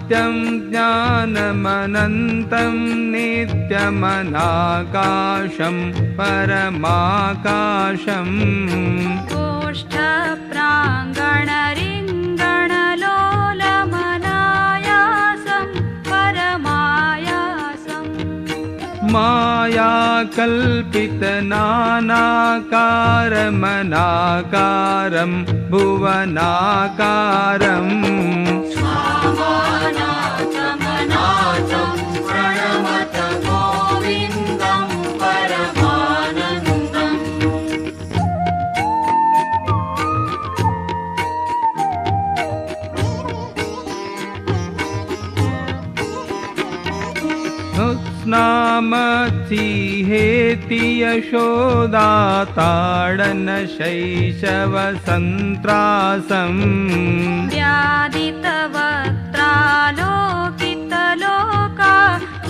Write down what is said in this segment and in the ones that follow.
सत्यं ज्ञानमनन्तं नित्यमनाकाशं परमाकाशम् गोष्ठप्राङ्गणरिङ्गणलोलमनायासं परमायासम् मायाकल्पितनानाकारमनाकारं भुवनाकारम् स्वामानाथमनाथं प्रणमत गोविन्दं परमानन्दम् स्नामसीहेति यशोदाताडन शैशवसन्त्रासम् व्यादितवक्त्रालोकितलोका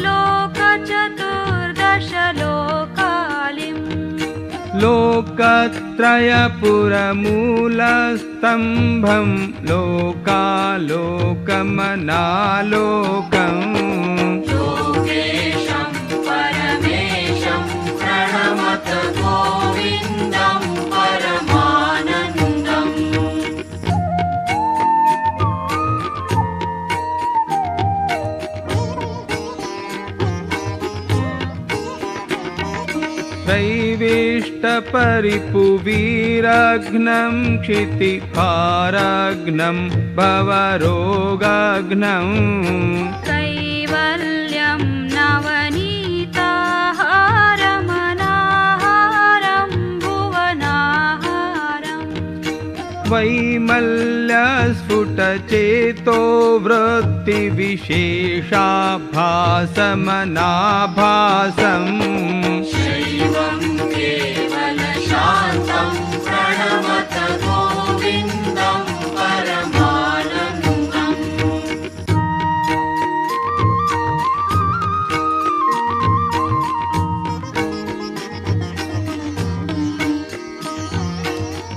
लोकचतुर्दशलोकालिम् लोकत्रयपुरमूलस्तम्भं लोकालोकमनालोकम् योगेशं परमेशं प्रणमत गोविन्दं परमानन्दम् त्रैविष्टपरिपुवीरघ्नं क्षितिपारघ्नं भवरोगघ्नम् कैवल्यं नवनीताहारमनाहारं भुवनाहारम् वैमल्यस्फुटचेतो वृत्तिविशेषाभासमनाभासम् शैवं केवलशान्तं प्रणमत गोविन्दं परमानन्दम्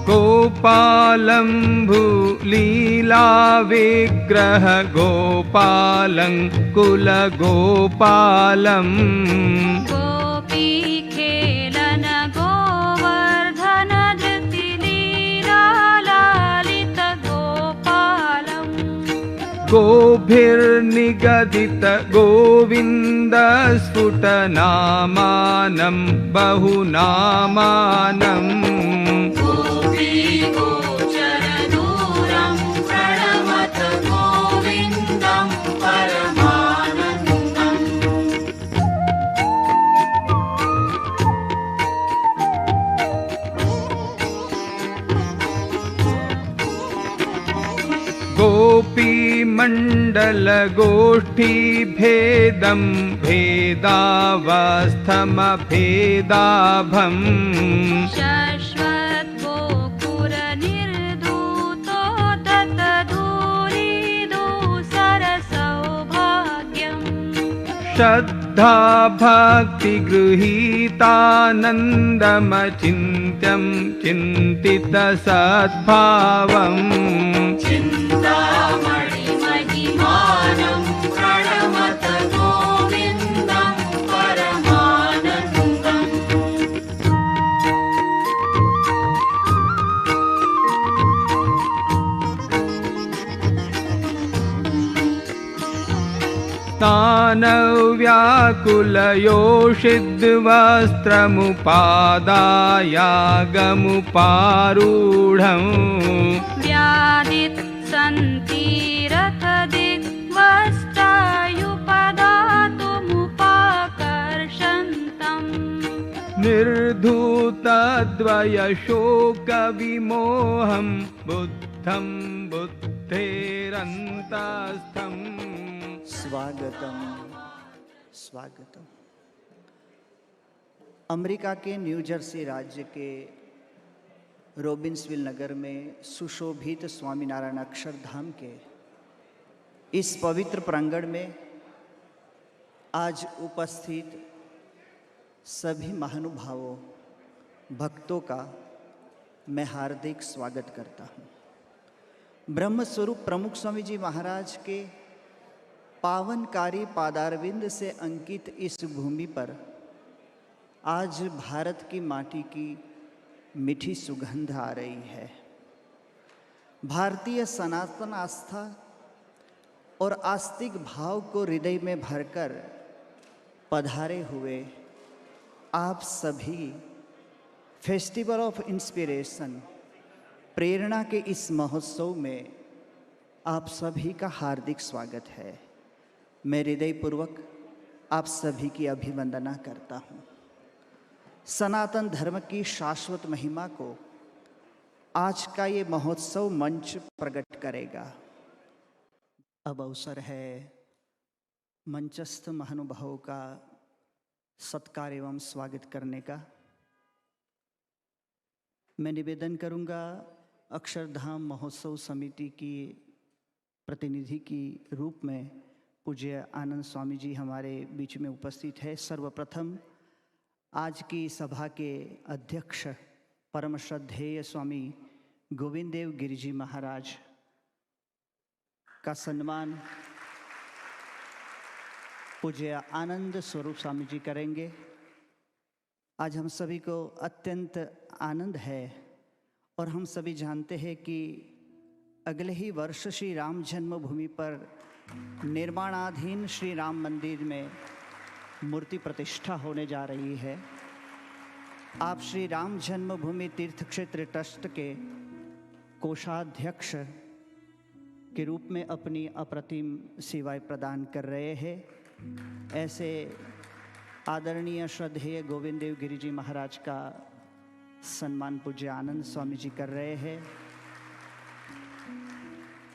गोपालं भूलीलाविग्रह गोपालं कुलगोपालम् गोपीखेलन गोवर्धन धृतिलीलालित गोपालम् गोभिर्निगदित गोविन्दस्फुटनामानं बहुनामानम् गोपीगोचरदूरं प्रणमत गोविन्दं परमानन्दम् गोपीमण्डलगोष्ठीभेदं भेदावस्थमभेदाभम् शश्वद्गोपुरनिर्धूतो दत्तधूरीदूसरसौभाग्यम् श्रद्धा भक्तिगृहीतानन्दमचिन्त्यं चिन्तितसद्भावम् चिन्तामणिमहिमानं प्रणमत गोविन्दं परमानन्दम् तानव्याकुलयोषिद्वस्त्रमुपादायागमुपारूढम् व्यादित्सन्तीरथदिग्वस्त्रायुपदातुमुपाकर्षन्तम् निर्धूतद्वयशोकविमोहं बुद्धं बुद्धेरन्तस्थम्। स्वागतम स्वागतम। अमेरिका के न्यू जर्सी राज्य के रोबिन्सविल नगर में सुशोभित स्वामीनारायण अक्षरधाम के इस पवित्र प्रांगण में आज उपस्थित सभी महानुभावों भक्तों का मैं हार्दिक स्वागत करता हूँ। ब्रह्मस्वरूप प्रमुख स्वामी जी महाराज के पावनकारी पादारविंद से अंकित इस भूमि पर आज भारत की माटी की मीठी सुगंध आ रही है। भारतीय सनातन आस्था और आस्तिक भाव को हृदय में भरकर पधारे हुए आप सभी फेस्टिवल ऑफ इंस्पिरेशन प्रेरणा के इस महोत्सव में आप सभी का हार्दिक स्वागत है। मैं हृदयपूर्वक आप सभी की अभिवंदना करता हूँ। सनातन धर्म की शाश्वत महिमा को आज का ये महोत्सव मंच प्रकट करेगा। अब अवसर है मंचस्थ महानुभावों का सत्कार एवं स्वागत करने का। मैं निवेदन करूंगा अक्षरधाम महोत्सव समिति की प्रतिनिधि की रूप में पूज्य आनंद स्वामी जी हमारे बीच में उपस्थित है। सर्वप्रथम आज की सभा के अध्यक्ष परम श्रद्धेय स्वामी गोविंद देव गिरि जी महाराज का सम्मान पूज्य आनंद स्वरूप स्वामी जी करेंगे। आज हम सभी को अत्यंत आनंद है और हम सभी जानते हैं कि अगले ही वर्ष श्री राम जन्मभूमि पर निर्माणाधीन श्री राम मंदिर में मूर्ति प्रतिष्ठा होने जा रही है। आप श्री राम जन्मभूमि तीर्थ क्षेत्र ट्रस्ट के कोषाध्यक्ष के रूप में अपनी अप्रतिम सेवाएं प्रदान कर रहे हैं। ऐसे आदरणीय श्रद्धेय गोविंद देव गिरि जी महाराज का सम्मान पूज्य आनंद स्वामी जी कर रहे हैं।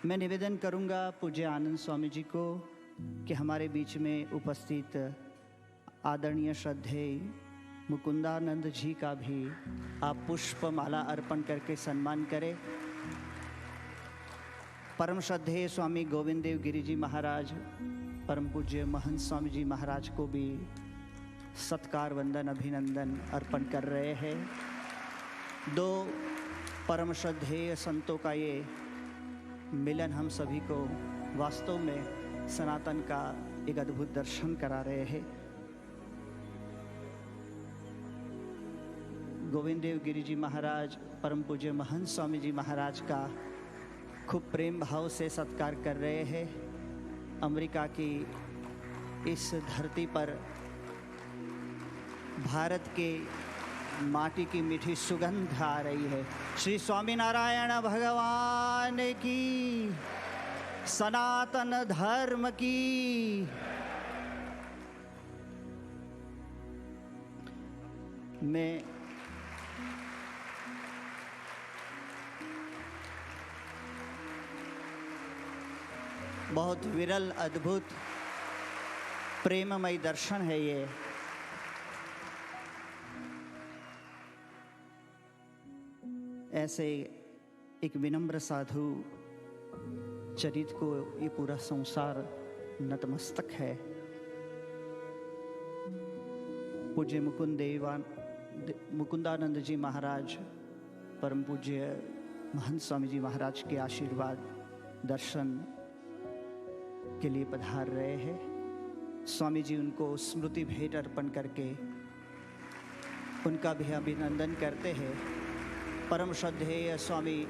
मैं निवेदन करूंगा पूज्य आनंद स्वामी जी को कि हमारे बीच में उपस्थित आदरणीय श्रद्धेय मुकुंदानंद जी का भी आप पुष्पमाला अर्पण करके सम्मान करें। परम श्रद्धेय स्वामी गोविंद देव गिरि जी महाराज परम पूज्य महंत स्वामी जी महाराज को भी सत्कार वंदन अभिनंदन अर्पण कर रहे हैं। दो परम श्रद्धेय संतों का ये मिलन हम सभी को वास्तव में सनातन का एक अद्भुत दर्शन करा रहे हैं। गोविंद देव गिरि जी महाराज परम पूज्य महंत स्वामी जी महाराज का खूब प्रेम भाव से सत्कार कर रहे हैं। अमेरिका की इस धरती पर भारत के माटी की मीठी सुगंध आ रही है। श्री स्वामीनारायण भगवान की, सनातन धर्म की। मैं बहुत विरल अद्भुत प्रेममय दर्शन है ये। ऐसे एक विनम्र साधु चरित को ये पूरा संसार नतमस्तक है। पूज्य मुकुंदानंद जी महाराज परम पूज्य महंत स्वामी जी महाराज के आशीर्वाद दर्शन के लिए पधार रहे हैं। स्वामी जी उनको स्मृति भेंट अर्पण करके उनका भी अभिनंदन करते हैं। परम श्रद्धेय स्वामी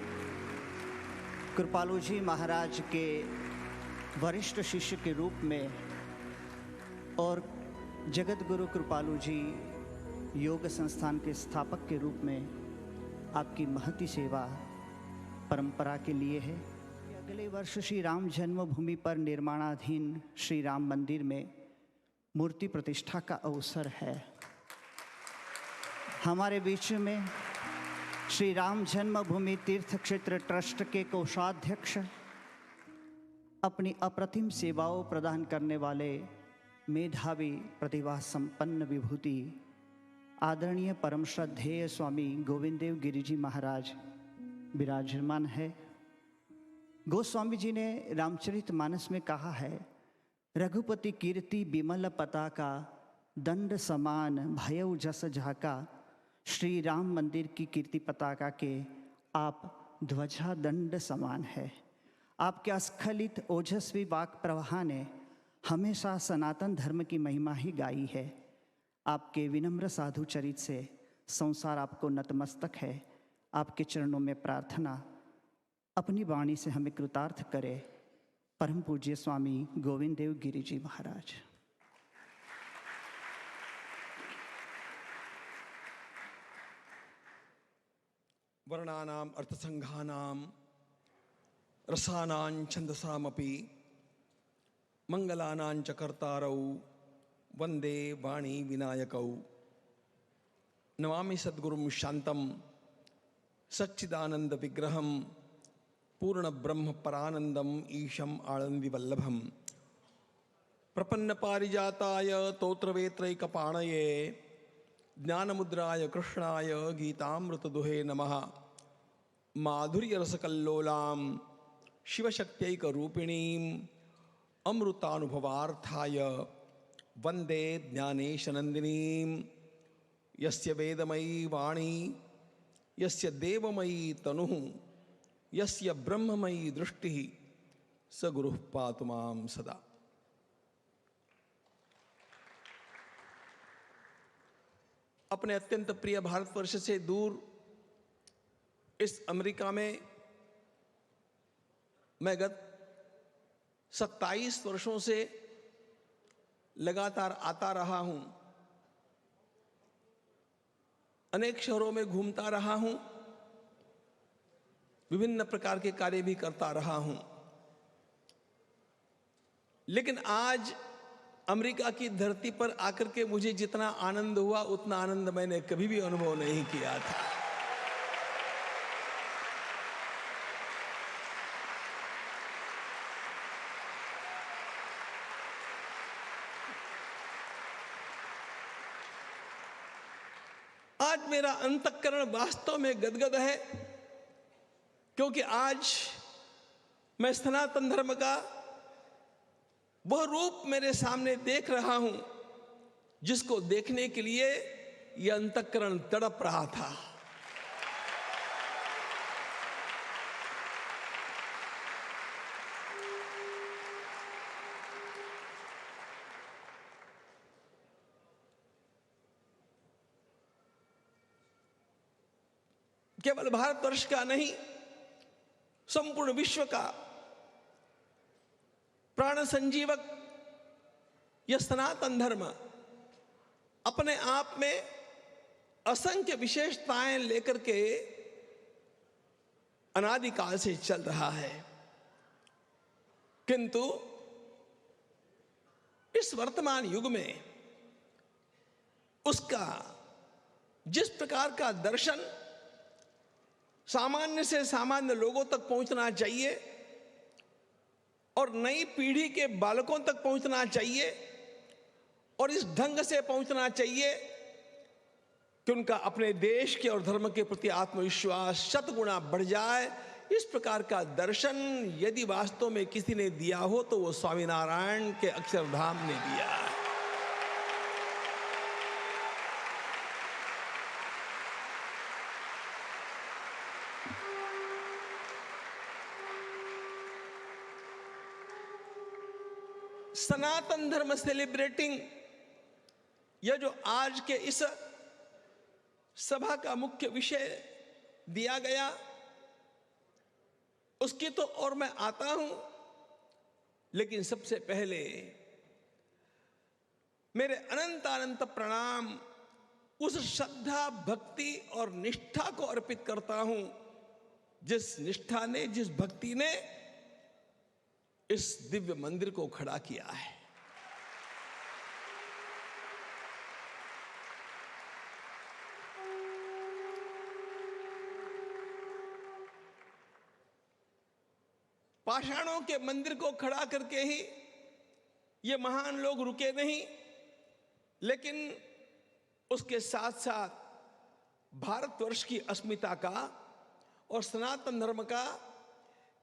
कृपालु जी महाराज के वरिष्ठ शिष्य के रूप में और जगत गुरु कृपालु जी योग संस्थान के स्थापक के रूप में आपकी महती सेवा परंपरा के लिए है। अगले वर्ष श्री राम जन्मभूमि पर निर्माणाधीन श्री राम मंदिर में मूर्ति प्रतिष्ठा का अवसर है। हमारे बीच में श्री राम जन्मभूमि तीर्थ क्षेत्र ट्रस्ट के कोषाध्यक्ष, अपनी अप्रतिम सेवाओं प्रदान करने वाले मेधावी प्रतिभा संपन्न विभूति आदरणीय परम श्रद्धेय स्वामी गोविंद देव गिरि जी महाराज विराजमान है। गोस्वामी जी ने रामचरितमानस में कहा है, रघुपति कीर्ति बिमल पताका दंड समान भयउ जस झाका। श्री राम मंदिर की कीर्ति पताका के आप ध्वजा दंड समान है। आपके अस्खलित ओजस्वी वाक प्रवाह ने हमेशा सनातन धर्म की महिमा ही गाई है। आपके विनम्र साधु चरित से संसार आपको नतमस्तक है। आपके चरणों में प्रार्थना, अपनी वाणी से हमें कृतार्थ करे। परम पूज्य स्वामी गोविंद देव गिरि जी महाराज। वर्णानाम अर्थसंघानाम रसानां छंदसामपि मंगलानां च कर्तारौ वंदे वाणी विनायकौ। नमामि सद्गुरुं शांतं सच्चिदानंद विग्रहं पूर्ण ब्रह्म परानंदम ईशम आनंदी वल्लभम। प्रपन्न पारिजाताय तोत्रवेत्रैकपाणये ज्ञानमुद्राय कृष्णाय गीतामृतदुहे नमः। माधुर्यरसकल्लोलां शिवशक्त्यैकरूपिणीं अमृतानुभवार्थाय वंदे ज्ञानेशनंदिनीं। यस्य वेदमयी वाणी यस्य देवमयी तनुः यस्य ब्रह्ममयी दृष्टिः स गुरुः पातु मां सदा। अपने अत्यंत प्रिय भारतवर्ष से दूर इस अमेरिका में मैं गत 27 वर्षों से लगातार आता रहा हूं। अनेक शहरों में घूमता रहा हूं, विभिन्न प्रकार के कार्य भी करता रहा हूं। लेकिन आज अमेरिका की धरती पर आकर के मुझे जितना आनंद हुआ उतना आनंद मैंने कभी भी अनुभव नहीं किया था। आज मेरा अंतःकरण वास्तव में गदगद है, क्योंकि आज मैं सनातन धर्म का वह रूप मेरे सामने देख रहा हूं जिसको देखने के लिए यह अंतःकरण तड़प रहा था। केवल भारतवर्ष का नहीं, संपूर्ण विश्व का प्राण संजीवक यह सनातन धर्म अपने आप में असंख्य विशेषताएं लेकर के अनादिकाल से चल रहा है। किंतु इस वर्तमान युग में उसका जिस प्रकार का दर्शन सामान्य से सामान्य लोगों तक पहुंचना चाहिए और नई पीढ़ी के बालकों तक पहुंचना चाहिए, और इस ढंग से पहुंचना चाहिए कि उनका अपने देश के और धर्म के प्रति आत्मविश्वास शतगुणा बढ़ जाए, इस प्रकार का दर्शन यदि वास्तव में किसी ने दिया हो तो वो स्वामीनारायण के अक्षरधाम ने दिया है। सनातन धर्म सेलिब्रेटिंग, यह जो आज के इस सभा का मुख्य विषय दिया गया, उसकी तो और मैं आता हूं, लेकिन सबसे पहले मेरे अनंत अनंत प्रणाम उस श्रद्धा, भक्ति और निष्ठा को अर्पित करता हूं जिस निष्ठा ने, जिस भक्ति ने इस दिव्य मंदिर को खड़ा किया है। पाषाणों के मंदिर को खड़ा करके ही ये महान लोग रुके नहीं, लेकिन उसके साथ साथ भारतवर्ष की अस्मिता का और सनातन धर्म का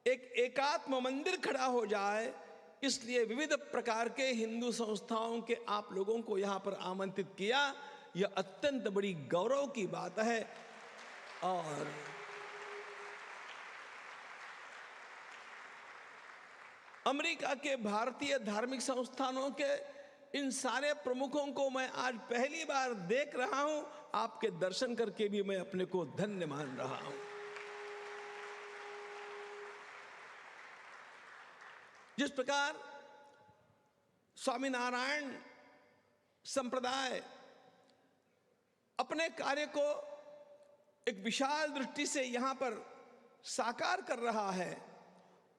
एक एकात्म मंदिर खड़ा हो जाए, इसलिए विविध प्रकार के हिंदू संस्थाओं के आप लोगों को यहां पर आमंत्रित किया। यह अत्यंत बड़ी गौरव की बात है। और अमेरिका के भारतीय धार्मिक संस्थानों के इन सारे प्रमुखों को मैं आज पहली बार देख रहा हूं। आपके दर्शन करके भी मैं अपने को धन्य मान रहा हूं। जिस प्रकार स्वामीनारायण संप्रदाय अपने कार्य को एक विशाल दृष्टि से यहां पर साकार कर रहा है,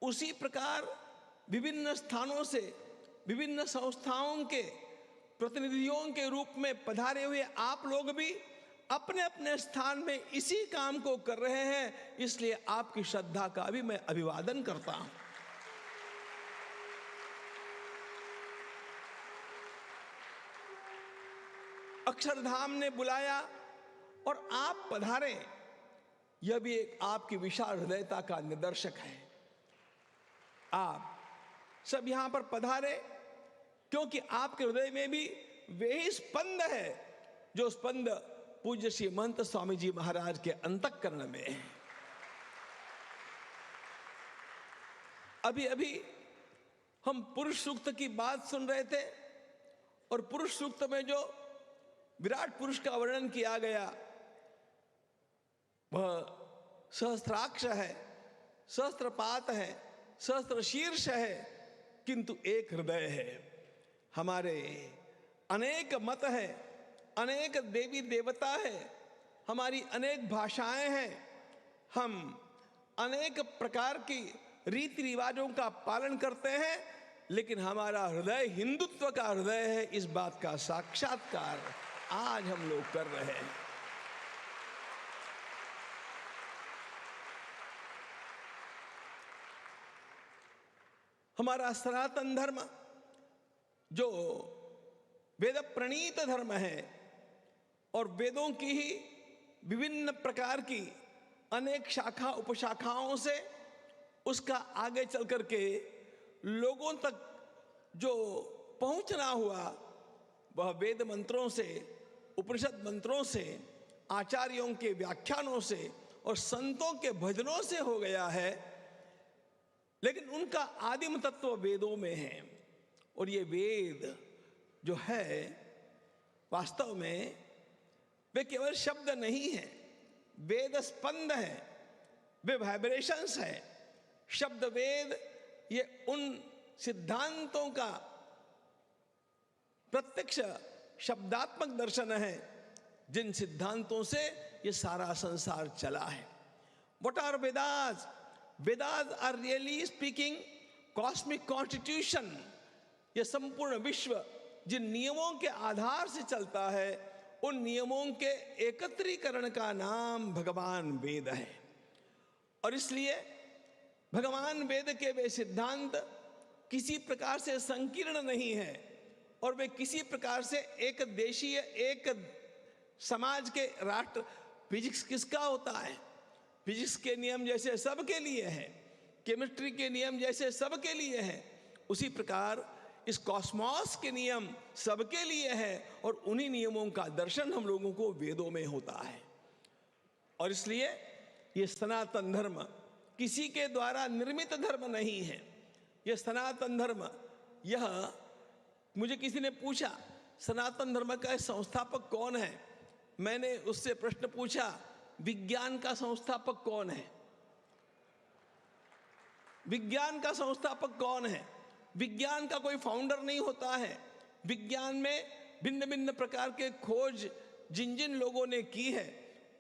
उसी प्रकार विभिन्न स्थानों से विभिन्न संस्थाओं के प्रतिनिधियों के रूप में पधारे हुए आप लोग भी अपने अपने स्थान में इसी काम को कर रहे हैं। इसलिए आपकी श्रद्धा का भी मैं अभिवादन करता हूं। अक्षरधाम ने बुलाया और आप पधारे, यह भी एक आपकी विशाल हृदयता का निदर्शक है। आप सब यहां पर पधारे क्योंकि आपके हृदय में भी वही स्पंद है जो स्पंद पूज्य श्री महंत स्वामी जी महाराज के अंतःकरण में है। अभी अभी हम पुरुष सूक्त की बात सुन रहे थे और पुरुष सूक्त में जो विराट पुरुष का वर्णन किया गया वह सहस्त्राक्ष है, सहस्त्रपात है, सहस्त्र शीर्ष है, किंतु एक हृदय है। हमारे अनेक मत है, अनेक देवी देवता है, हमारी अनेक भाषाएं हैं, हम अनेक प्रकार की रीति रिवाजों का पालन करते हैं, लेकिन हमारा हृदय हिंदुत्व का हृदय है। इस बात का साक्षात्कार आज हम लोग कर रहे हैं। हमारा सनातन धर्म जो वेद प्रणीत धर्म है और वेदों की ही विभिन्न प्रकार की अनेक शाखा उपशाखाओं से उसका आगे चल करके लोगों तक जो पहुंचना हुआ वह वेद मंत्रों से, उपनिषद मंत्रों से, आचार्यों के व्याख्यानों से और संतों के भजनों से हो गया है। लेकिन उनका आदिम तत्व वेदों में है और ये वेद जो है वास्तव में वे केवल शब्द नहीं है, वेद स्पंद है, वे वाइब्रेशंस है। शब्द वेद ये उन सिद्धांतों का प्रत्यक्ष शब्दात्मक दर्शन है जिन सिद्धांतों से ये सारा संसार चला है। What are Vedas? Vedas are really speaking cosmic constitution। ये संपूर्ण विश्व जिन नियमों के आधार से चलता है उन नियमों के एकत्रीकरण का नाम भगवान वेद है। और इसलिए भगवान वेद के वे सिद्धांत किसी प्रकार से संकीर्ण नहीं है और वे किसी प्रकार से एक देशीय, एक समाज के राष्ट्र। फिजिक्स किसका होता है? फिजिक्स के नियम जैसे सबके लिए है, केमिस्ट्री के नियम जैसे सबके लिए है, उसी प्रकार इस कॉस्मॉस के नियम सबके लिए है और उन्हीं नियमों का दर्शन हम लोगों को वेदों में होता है। और इसलिए ये सनातन धर्म किसी के द्वारा निर्मित धर्म नहीं है। यह सनातन धर्म, यह मुझे किसी ने पूछा सनातन धर्म का संस्थापक कौन है? मैंने उससे प्रश्न पूछा विज्ञान का संस्थापक कौन है? विज्ञान का संस्थापक कौन है? विज्ञान का कोई फाउंडर नहीं होता है। विज्ञान में भिन्न भिन्न प्रकार के खोज जिन जिन लोगों ने की है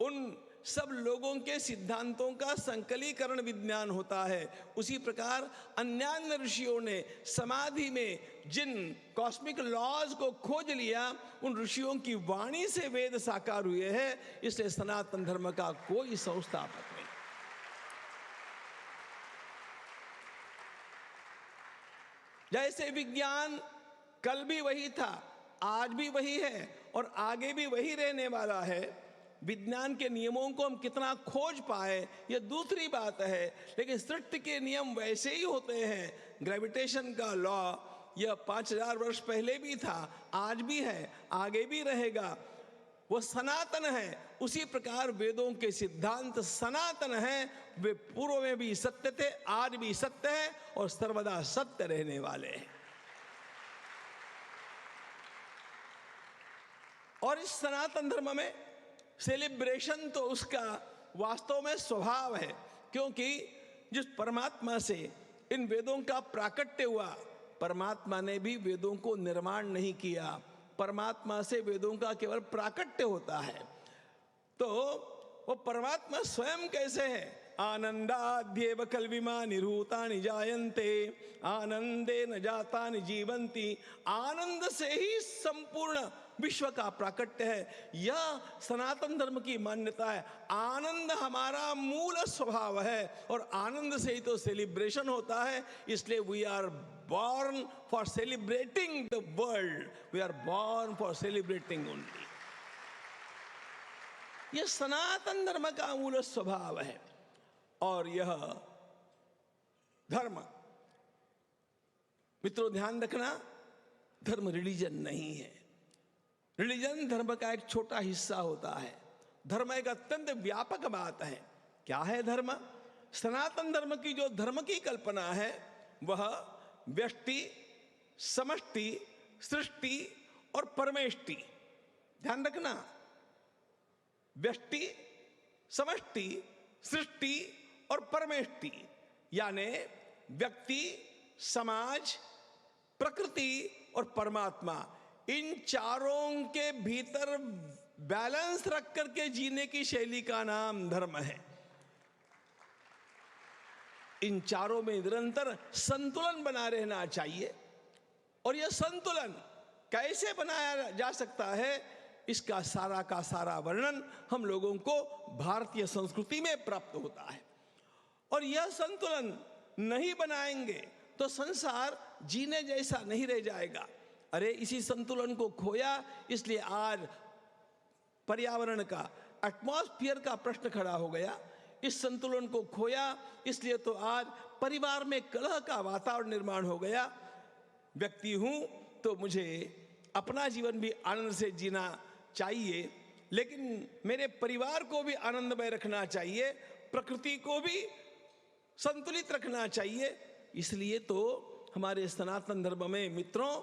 उन सब लोगों के सिद्धांतों का संकलीकरण विज्ञान होता है। उसी प्रकार अन्यान्य ऋषियों ने समाधि में जिन कॉस्मिक लॉज को खोज लिया उन ऋषियों की वाणी से वेद साकार हुए हैं। इसलिए सनातन धर्म का कोई संस्थापक नहीं। जैसे विज्ञान कल भी वही था, आज भी वही है और आगे भी वही रहने वाला है। विज्ञान के नियमों को हम कितना खोज पाए यह दूसरी बात है, लेकिन सृष्टि के नियम वैसे ही होते हैं। ग्रेविटेशन का लॉ यह 5000 वर्ष पहले भी था, आज भी है, आगे भी रहेगा। वो सनातन है, उसी प्रकार वेदों के सिद्धांत सनातन हैं। वे पूर्व में भी सत्य थे, आज भी सत्य है और सर्वदा सत्य रहने वाले हैं। और इस सनातन धर्म में सेलिब्रेशन तो उसका वास्तव में स्वभाव है, क्योंकि जिस परमात्मा से इन वेदों का प्राकट्य हुआ, परमात्मा ने भी वेदों को निर्माण नहीं किया, परमात्मा से वेदों का केवल प्राकट्य होता है। तो वो परमात्मा स्वयं कैसे है? आनंदाद्येव कल्विमानि भूतानि जायन्ते आनंदेन जातानि जीवन्ति। आनंद से ही संपूर्ण विश्व का प्राकट्य है। यह सनातन धर्म की मान्यता है। आनंद हमारा मूल स्वभाव है और आनंद से ही तो सेलिब्रेशन होता है। इसलिए we are born for celebrating the world. We are born for celebrating only. यह सनातन धर्म का मूल स्वभाव है। और यह धर्म, मित्रों ध्यान रखना, धर्म रिलीजन नहीं है। रिलीजन धर्म का एक छोटा हिस्सा होता है। धर्म एक अत्यंत व्यापक बात है। क्या है धर्म? सनातन धर्म की जो धर्म की कल्पना है वह व्यष्टि, समष्टि, सृष्टि और परमेष्टि। ध्यान रखना, व्यष्टि, समष्टि, सृष्टि और परमेष्टि, यानी व्यक्ति, समाज, प्रकृति और परमात्मा, इन चारों के भीतर बैलेंस रख करके जीने की शैली का नाम धर्म है। इन चारों में निरंतर संतुलन बना रहना चाहिए। और यह संतुलन कैसे बनाया जा सकता है, इसका सारा का सारा वर्णन हम लोगों को भारतीय संस्कृति में प्राप्त होता है। और यह संतुलन नहीं बनाएंगे तो संसार जीने जैसा नहीं रह जाएगा। अरे इसी संतुलन को खोया, इसलिए आज पर्यावरण का, एटमॉस्फेयर का प्रश्न खड़ा हो गया। इस संतुलन को खोया, इसलिए तो आज परिवार में कलह का वातावरण निर्माण हो गया। व्यक्ति हूं तो मुझे अपना जीवन भी आनंद से जीना चाहिए, लेकिन मेरे परिवार को भी आनंदमय रखना चाहिए, प्रकृति को भी संतुलित रखना चाहिए। इसलिए तो हमारे सनातन धर्म में मित्रों,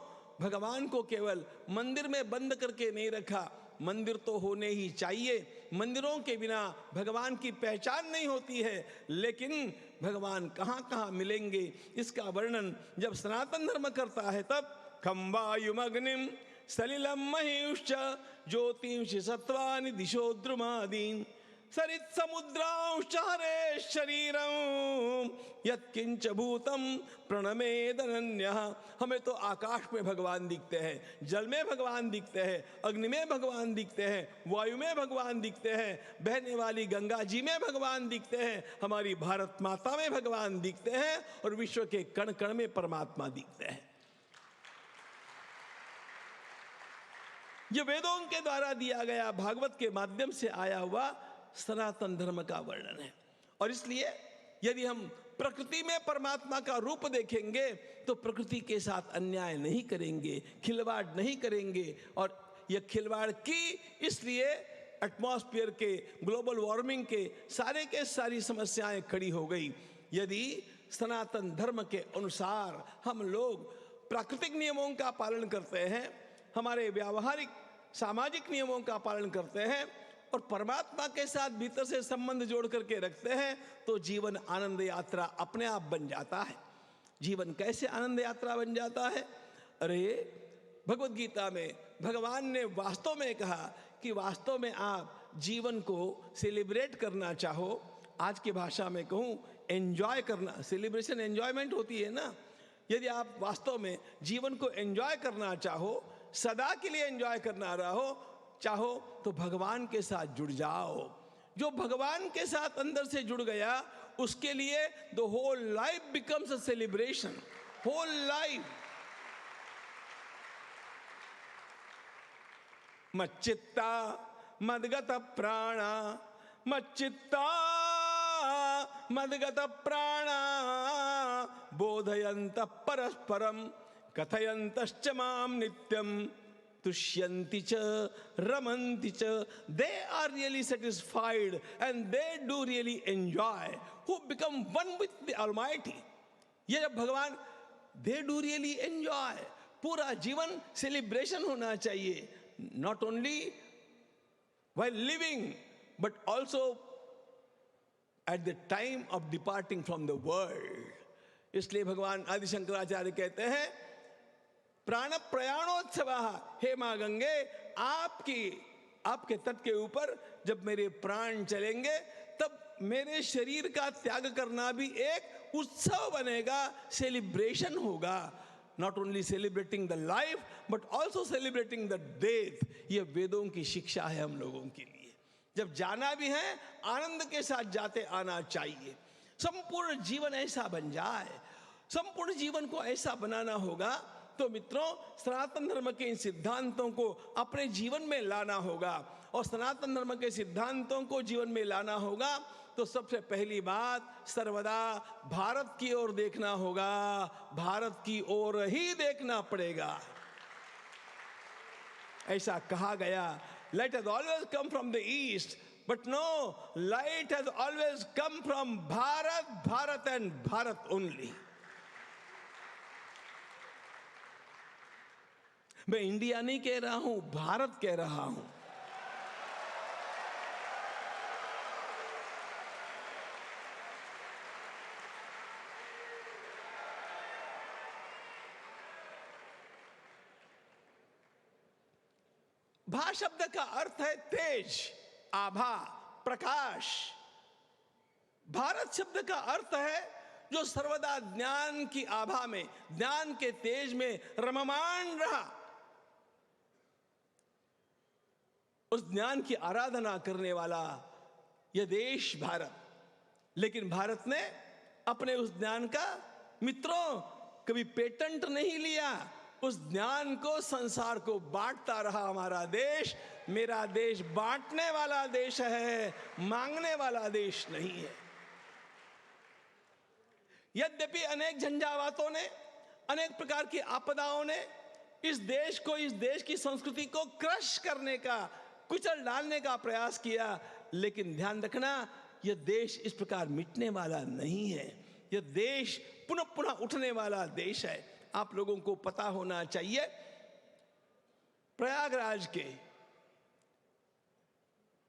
भगवान को केवल मंदिर में बंद करके नहीं रखा। मंदिर तो होने ही चाहिए, मंदिरों के बिना भगवान की पहचान नहीं होती है। लेकिन भगवान कहाँ कहाँ मिलेंगे, इसका वर्णन जब सनातन धर्म करता है तब खम्बायुमग्निम सलिलम महीश्च ज्योतिंषि सत्वानि दिशो द्रुमादीन सरित समुद्रांश्च हरे शरीरं यत्किंच भूतम प्रणमेदनन्यः। हमें तो आकाश में भगवान दिखते हैं, जल में भगवान दिखते हैं, अग्नि में भगवान दिखते हैं, वायु में भगवान दिखते हैं, बहने वाली गंगा जी में भगवान दिखते हैं, हमारी भारत माता में भगवान दिखते हैं और विश्व के कण कण में परमात्मा दिखते हैं। यह वेदों के द्वारा दिया गया, भागवत के माध्यम से आया हुआ सनातन धर्म का वर्णन है। और इसलिए यदि हम प्रकृति में परमात्मा का रूप देखेंगे तो प्रकृति के साथ अन्याय नहीं करेंगे, खिलवाड़ नहीं करेंगे। और यह खिलवाड़ की इसलिए एटमॉस्फेयर के, ग्लोबल वार्मिंग के सारी समस्याएं खड़ी हो गई। यदि सनातन धर्म के अनुसार हम लोग प्राकृतिक नियमों का पालन करते हैं, हमारे व्यावहारिक सामाजिक नियमों का पालन करते हैं और परमात्मा के साथ भीतर से संबंध जोड़ करके रखते हैं, तो जीवन आनंद यात्रा अपने आप बन जाता है। जीवन कैसे आनंद यात्रा बन जाता है? अरे भगवत गीता में भगवान ने वास्तव में कहा कि वास्तव में आप जीवन को सेलिब्रेट करना चाहो, आज की भाषा में कहूँ एंजॉय करना, सेलिब्रेशन एंजॉयमेंट होती है ना। यदि आप वास्तव में जीवन को एंजॉय करना चाहो, सदा के लिए एंजॉय करना चाहो तो भगवान के साथ जुड़ जाओ। जो भगवान के साथ अंदर से जुड़ गया उसके लिए the whole life becomes a celebration. Whole life. मच्चित्ता मदगत प्राणा, मच्चित्ता मदगत प्राणा बोधयंत परस्परम कथयंतश्च माम नित्यम तुष्यन्ति च रमन्ति च, they are really satisfied and they do really enjoy, who become one with the almighty. ये जब भगवान, दे डू रियली एंजॉय, पूरा जीवन सेलिब्रेशन होना चाहिए, not only while living but also at the time of departing from the world। इसलिए भगवान आदि शंकराचार्य कहते हैं प्राण प्रयाणोत्सवः, हे मां गंगे, आपके तट के ऊपर जब मेरे प्राण चलेंगे तब मेरे शरीर का त्याग करना भी एक उत्सव बनेगा, सेलिब्रेशन होगा। Not only celebrating the life but also celebrating the death. ये वेदों की शिक्षा है हम लोगों के लिए। जब जाना भी है आनंद के साथ जाते आना चाहिए। संपूर्ण जीवन ऐसा बन जाए, संपूर्ण जीवन को ऐसा बनाना होगा तो मित्रों सनातन धर्म के इन सिद्धांतों को अपने जीवन में लाना होगा। और सनातन धर्म के सिद्धांतों को जीवन में लाना होगा तो सबसे पहली बात सर्वदा भारत की ओर देखना होगा, भारत की ओर ही देखना पड़ेगा। ऐसा कहा गया, light has always come from the east but no, light has always come from Bharat, Bharat and Bharat only. मैं इंडिया नहीं कह रहा हूं, भारत कह रहा हूं। भा शब्द का अर्थ है तेज, आभा, प्रकाश। भारत शब्द का अर्थ है जो सर्वदा ज्ञान की आभा में, ज्ञान के तेज में रममाण रहा, उस ज्ञान की आराधना करने वाला यह देश भारत। लेकिन भारत ने अपने उस ज्ञान का मित्रों कभी पेटेंट नहीं लिया, उस ज्ञान को संसार को बांटता रहा। हमारा देश, मेरा देश बांटने वाला देश है, मांगने वाला देश नहीं है। यद्यपि अनेक झंझावातों ने, अनेक प्रकार की आपदाओं ने इस देश को, इस देश की संस्कृति को क्रश करने का, कुचल डालने का प्रयास किया, लेकिन ध्यान रखना यह देश इस प्रकार मिटने वाला नहीं है। यह देश पुनः पुनः उठने वाला देश है। आप लोगों को पता होना चाहिए प्रयागराज के,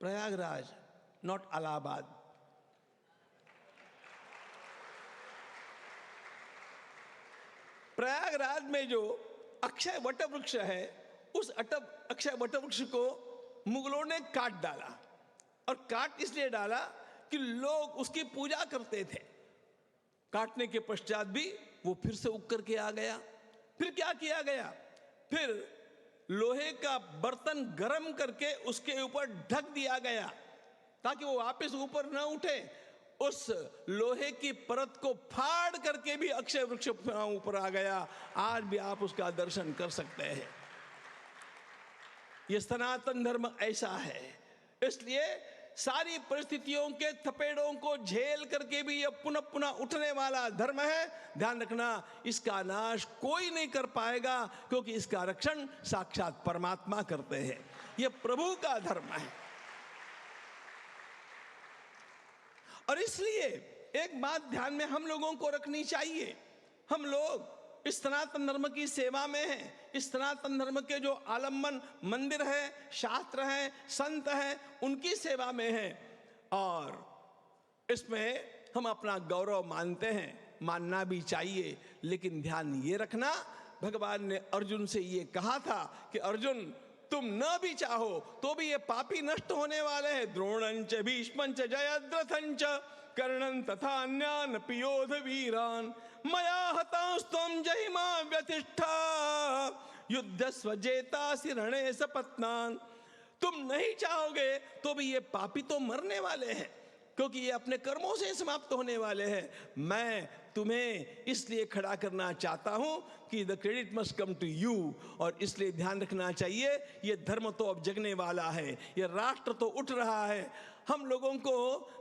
प्रयागराज नॉट इलाहाबाद, प्रयागराज में जो अक्षय वट वृक्ष है, उस अक्षय वट वृक्ष को मुगलों ने काट डाला। और काट इसलिए डाला कि लोग उसकी पूजा करते थे। काटने के पश्चात भी वो फिर से उग करके आ गया। फिर क्या किया गया? फिर लोहे का बर्तन गर्म करके उसके ऊपर ढक दिया गया ताकि वो वापस ऊपर न उठे। उस लोहे की परत को फाड़ करके भी अक्षय वृक्ष ऊपर आ गया। आज भी आप उसका दर्शन कर सकते हैं। यह सनातन धर्म ऐसा है, इसलिए सारी परिस्थितियों के थपेड़ों को झेल करके भी यह पुनः पुनः उठने वाला धर्म है। ध्यान रखना, इसका नाश कोई नहीं कर पाएगा, क्योंकि इसका रक्षण साक्षात परमात्मा करते हैं। यह प्रभु का धर्म है। और इसलिए एक बात ध्यान में हम लोगों को रखनी चाहिए, हम लोग इस सनातन धर्म की सेवा में हैं। इस सनातन धर्म के जो आलम्बन मंदिर है, शास्त्र है, संत हैं, उनकी सेवा में हैं। और इसमें हम अपना गौरव मानते हैं, मानना भी चाहिए। लेकिन ध्यान ये रखना, भगवान ने अर्जुन से ये कहा था कि अर्जुन तुम न भी चाहो तो भी ये पापी नष्ट होने वाले हैं। द्रोणंच भीष्मंच जयद्रथंच कर्णन तथा अन्यान पियोध वीरान मया हतास्तम जहिमा व्यतिष्ठा युद्धस्व जेतासि रणे सपत्नान। तुम नहीं चाहोगे तो भी ये पापी तो मरने वाले हैं, क्योंकि ये अपने कर्मों से समाप्त होने वाले हैं। मैं तुम्हें इसलिए खड़ा करना चाहता हूं कि the credit must come to you. और इसलिए ध्यान रखना चाहिए, ये धर्म तो अब जगने वाला है, ये राष्ट्र तो उठ रहा है। हम लोगों को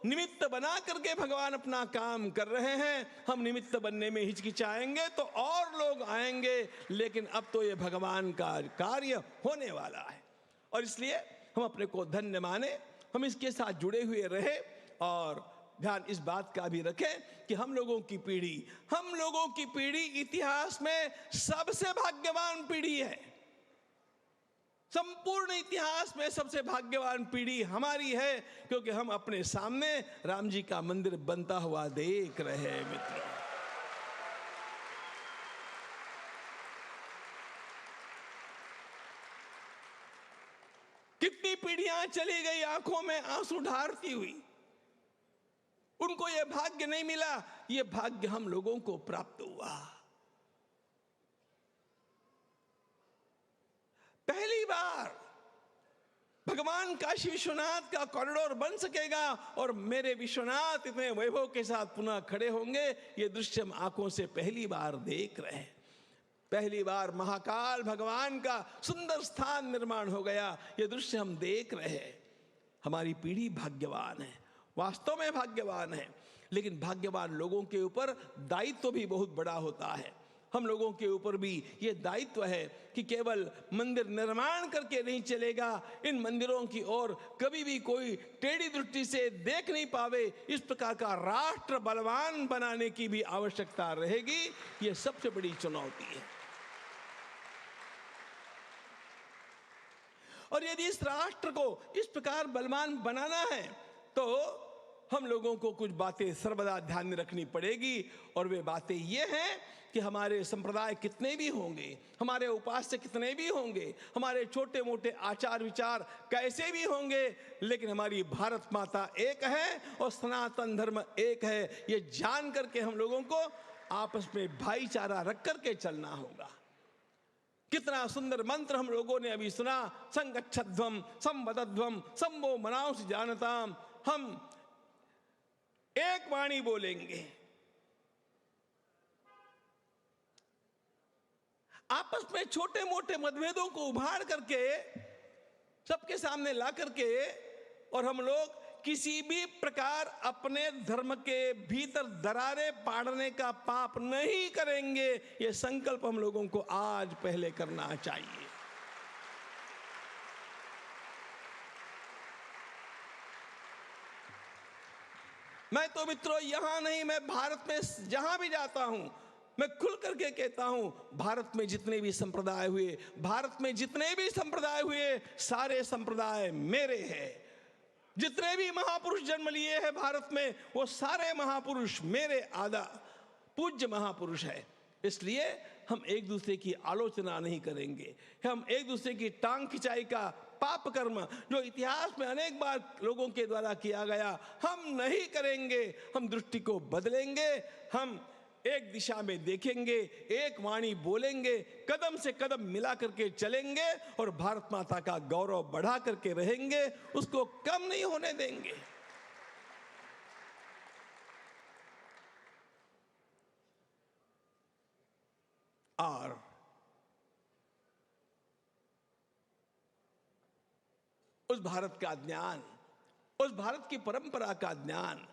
निमित्त बना करके भगवान अपना काम कर रहे हैं। हम निमित्त बनने में हिचकिचाएंगे तो और लोग आएंगे, लेकिन अब तो ये भगवान का कार्य होने वाला है। और इसलिए हम अपने को धन्य माने, हम इसके साथ जुड़े हुए रहे और ध्यान इस बात का भी रखें कि हम लोगों की पीढ़ी इतिहास में सबसे भाग्यवान पीढ़ी है। संपूर्ण इतिहास में सबसे भाग्यवान पीढ़ी हमारी है, क्योंकि हम अपने सामने राम जी का मंदिर बनता हुआ देख रहे हैं। मित्रों, कितनी पीढ़ियां चली गई आंखों में आंसू ढारती हुई, उनको यह भाग्य नहीं मिला, यह भाग्य हम लोगों को प्राप्त हुआ। पहली बार भगवान काशी विश्वनाथ का कॉरिडोर बन सकेगा और मेरे विश्वनाथ इतने वैभव के साथ पुनः खड़े होंगे, यह दृश्य हम आंखों से पहली बार देख रहे हैं। पहली बार महाकाल भगवान का सुंदर स्थान निर्माण हो गया, यह दृश्य हम देख रहे हैं। हमारी पीढ़ी भाग्यवान है, वास्तव में भाग्यवान है, लेकिन भाग्यवान लोगों के ऊपर दायित्व भी बहुत बड़ा होता है। हम लोगों के ऊपर भी ये दायित्व है कि केवल मंदिर निर्माण करके नहीं चलेगा, इन मंदिरों की ओर कभी भी कोई टेढ़ी दृष्टि से देख नहीं पावे, इस प्रकार का राष्ट्र बलवान बनाने की भी आवश्यकता रहेगी। ये सबसे बड़ी चुनौती है। और यदि इस राष्ट्र को इस प्रकार बलवान बनाना है तो हम लोगों को कुछ बातें सर्वदा ध्यान में रखनी पड़ेगी। और वे बातें ये हैं कि हमारे संप्रदाय कितने भी होंगे, हमारे उपास्य कितने भी होंगे, हमारे छोटे मोटे आचार विचार कैसे भी होंगे, लेकिन हमारी भारत माता एक है और सनातन धर्म एक है। ये जान करके हम लोगों को आपस में भाईचारा रख करके चलना होगा। कितना सुंदर मंत्र हम लोगों ने अभी सुना, संगच्छध्वम संवदध्वम संभो मनांसि जानताम। हम एक वाणी बोलेंगे, आपस में छोटे मोटे मतभेदों को उभार करके सबके सामने ला करके, और हम लोग किसी भी प्रकार अपने धर्म के भीतर दरारें पाड़ने का पाप नहीं करेंगे। ये संकल्प हम लोगों को आज पहले करना चाहिए। मैं तो मित्रों यहां नहीं, मैं भारत में जहां भी जाता हूं मैं खुल करके कहता हूं, भारत में जितने भी संप्रदाय हुए, भारत में जितने भी संप्रदाय हुए, सारे संप्रदाय मेरे हैं। जितने भी महापुरुष जन्म लिए हैं भारत में, वो सारे महापुरुष मेरे आदा पूज्य महापुरुष है। इसलिए हम एक दूसरे की आलोचना नहीं करेंगे, हम एक दूसरे की टांग खिंचाई का पाप कर्म जो इतिहास में अनेक बार लोगों के द्वारा किया गया, हम नहीं करेंगे। हम दृष्टि को बदलेंगे, हम एक दिशा में देखेंगे, एक वाणी बोलेंगे, कदम से कदम मिला करके चलेंगे और भारत माता का गौरव बढ़ा करके रहेंगे, उसको कम नहीं होने देंगे। और उस भारत का ज्ञान, उस भारत की परंपरा का ज्ञान,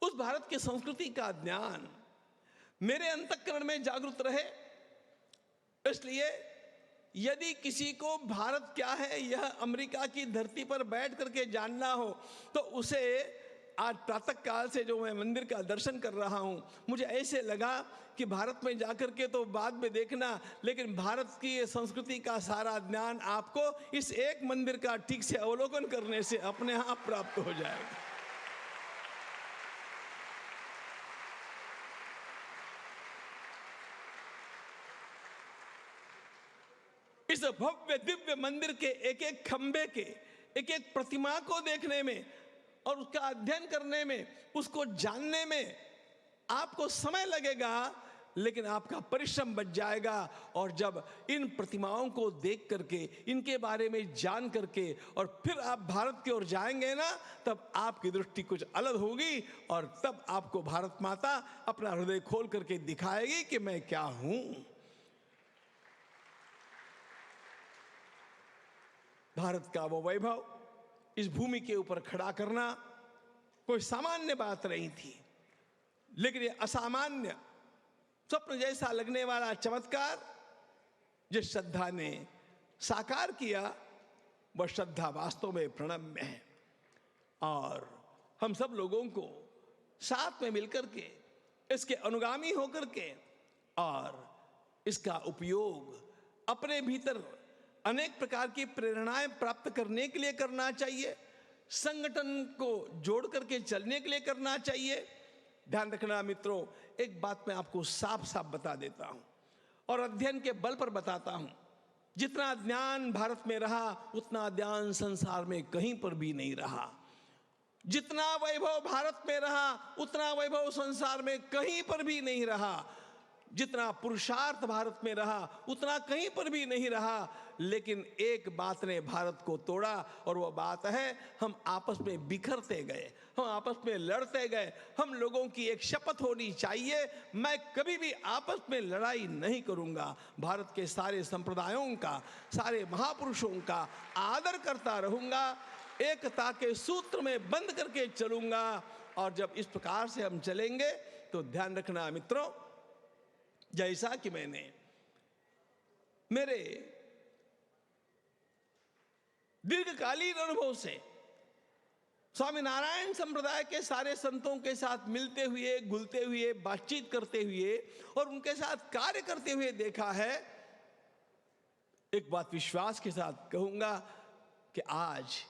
उस भारत की संस्कृति का ज्ञान मेरे अंतःकरण में जागृत रहे। इसलिए यदि किसी को भारत क्या है यह अमेरिका की धरती पर बैठ करके जानना हो, तो उसे आज प्रातः काल से जो मैं मंदिर का दर्शन कर रहा हूं, मुझे ऐसे लगा कि भारत में जाकर के तो बाद में देखना, लेकिन भारत की संस्कृति का सारा ज्ञान आपको इस एक मंदिर का ठीक से अवलोकन करने से अपने आप प्राप्त हो जाएगा। इस भव्य दिव्य मंदिर के एक एक खंबे के, एक एक प्रतिमा को देखने में और उसका अध्ययन करने में, उसको जानने में आपको समय लगेगा, लेकिन आपका परिश्रम बच जाएगा। और जब इन प्रतिमाओं को देख करके, इनके बारे में जान करके और फिर आप भारत की ओर जाएंगे ना, तब आपकी दृष्टि कुछ अलग होगी और तब आपको भारत माता अपना हृदय खोल करके दिखाएगी कि मैं क्या हूं। भारत का वो वैभव इस भूमि के ऊपर खड़ा करना कोई सामान्य बात नहीं थी, लेकिन ये असामान्य, स्वप्न जैसा लगने वाला चमत्कार जिस श्रद्धा ने साकार किया, वह श्रद्धा वास्तव में प्रणम्य है। और हम सब लोगों को साथ में मिलकर के इसके अनुगामी होकर के और इसका उपयोग अपने भीतर अनेक प्रकार की प्रेरणाएं प्राप्त करने के लिए करना चाहिए, संगठन को जोड़ करके चलने के लिए करना चाहिए। ध्यान रखना मित्रों, एक बात मैं आपको साफ साफ बता देता हूं और अध्ययन के बल पर बताता हूं, जितना ज्ञान भारत में रहा उतना ज्ञान संसार में कहीं पर भी नहीं रहा। जितना वैभव भारत में रहा उतना वैभव संसार में कहीं पर भी नहीं रहा। जितना पुरुषार्थ भारत में रहा उतना कहीं पर भी नहीं रहा। लेकिन एक बात ने भारत को तोड़ा और वह बात है, हम आपस में बिखरते गए, हम आपस में लड़ते गए। हम लोगों की एक शपथ होनी चाहिए, मैं कभी भी आपस में लड़ाई नहीं करूंगा, भारत के सारे संप्रदायों का, सारे महापुरुषों का आदर करता रहूंगा, एकता के सूत्र में बंद करके चलूंगा। और जब इस प्रकार से हम चलेंगे तो ध्यान रखना मित्रों, जैसा कि मैंने मेरे दीर्घकालीन अनुभव से स्वामीनारायण संप्रदाय के सारे संतों के साथ मिलते हुए, घुलते हुए, बातचीत करते हुए और उनके साथ कार्य करते हुए देखा है, एक बात विश्वास के साथ कहूंगा कि आज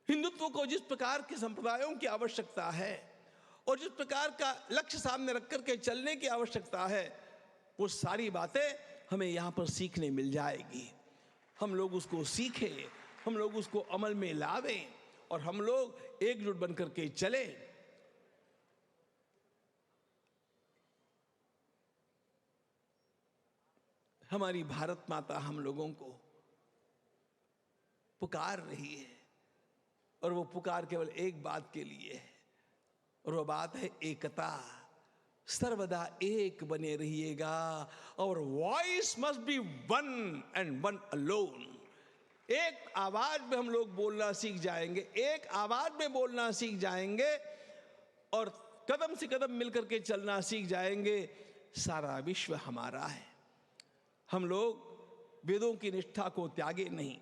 हिंदुत्व को जिस प्रकार के संप्रदायों की आवश्यकता है और जिस प्रकार का लक्ष्य सामने रख करके चलने की आवश्यकता है, वो सारी बातें हमें यहाँ पर सीखने मिल जाएगी। हम लोग उसको सीखें, हम लोग उसको अमल में लावें और हम लोग एकजुट बनकर के चले। हमारी भारत माता हम लोगों को पुकार रही है और वो पुकार केवल एक बात के लिए है और वह बात है एकता। सर्वदा एक बने रहिएगा और voice must be one and one alone. एक आवाज में हम लोग बोलना सीख जाएंगे, एक आवाज में बोलना सीख जाएंगे और कदम से कदम मिलकर के चलना सीख जाएंगे। सारा विश्व हमारा है। हम लोग वेदों की निष्ठा को त्यागे नहीं,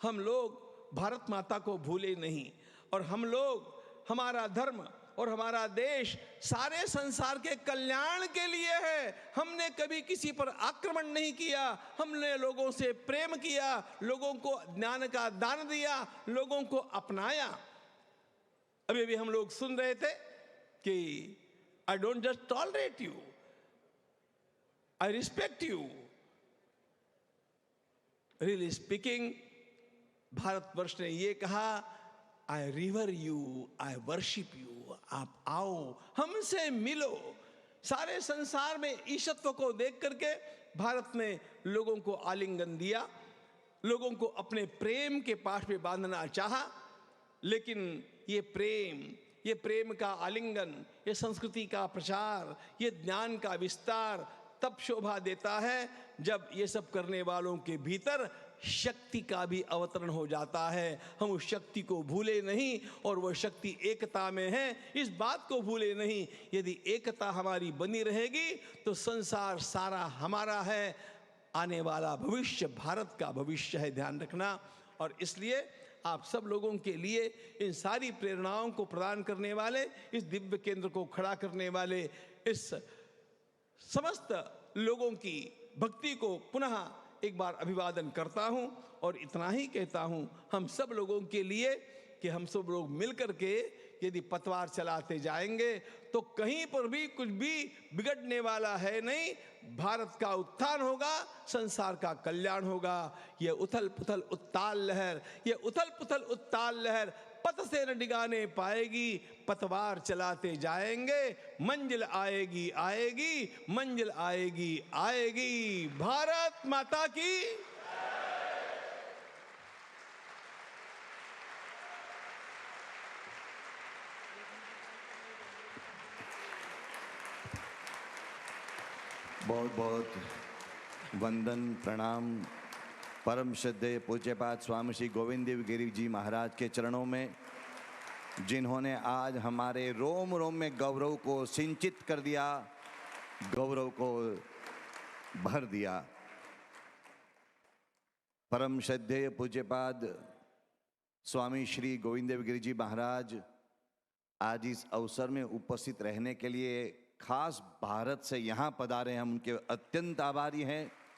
हम लोग भारत माता को भूले नहीं और हम लोग, हमारा धर्म और हमारा देश सारे संसार के कल्याण के लिए है। हमने कभी किसी पर आक्रमण नहीं किया, हमने लोगों से प्रेम किया, लोगों को ज्ञान का दान दिया, लोगों को अपनाया। अभी भी हम लोग सुन रहे थे कि I don't just tolerate you, I respect you. Really speaking, Bharatvarsh ने ये कहा, I revere you, I worship you. आप आओ, हमसे मिलो। सारे संसार में ईशत्व को देख करके भारत ने लोगों को आलिंगन दिया, लोगों को अपने प्रेम के पाश में बांधना चाहा। लेकिन ये प्रेम का आलिंगन, ये संस्कृति का प्रचार, ये ज्ञान का विस्तार तब शोभा देता है जब ये सब करने वालों के भीतर शक्ति का भी अवतरण हो जाता है। हम उस शक्ति को भूले नहीं और वह शक्ति एकता में है, इस बात को भूले नहीं। यदि एकता हमारी बनी रहेगी तो संसार सारा हमारा है, आने वाला भविष्य भारत का भविष्य है, ध्यान रखना। और इसलिए आप सब लोगों के लिए इन सारी प्रेरणाओं को प्रदान करने वाले, इस दिव्य केंद्र को खड़ा करने वाले, इस समस्त लोगों की भक्ति को पुनः एक बार अभिवादन करता हूं और इतना ही कहता हूं हम सब लोगों के लिए कि हम सब लोग मिलकर के यदि पतवार चलाते जाएंगे तो कहीं पर भी कुछ भी बिगड़ने वाला है नहीं। भारत का उत्थान होगा, संसार का कल्याण होगा। यह उथल पुथल उत्ताल लहर, यह उथल पुथल उत्ताल लहर पथ से न डिगाने पाएगी, पतवार चलाते जाएंगे, मंजिल आएगी आएगी, मंजिल आएगी आएगी। भारत माता की। बहुत बहुत वंदन प्रणाम परम श्रद्धेय पूज्यपाद स्वामी श्री गोविंद देव गिरी जी महाराज के चरणों में, जिन्होंने आज हमारे रोम रोम में गौरव को सिंचित कर दिया, गौरव को भर दिया। परम श्रद्धेय पूज्यपाद स्वामी श्री गोविंद देव गिरी जी महाराज आज इस अवसर में उपस्थित रहने के लिए खास भारत से यहाँ पधारे, हम उनके अत्यंत आभारी हैं।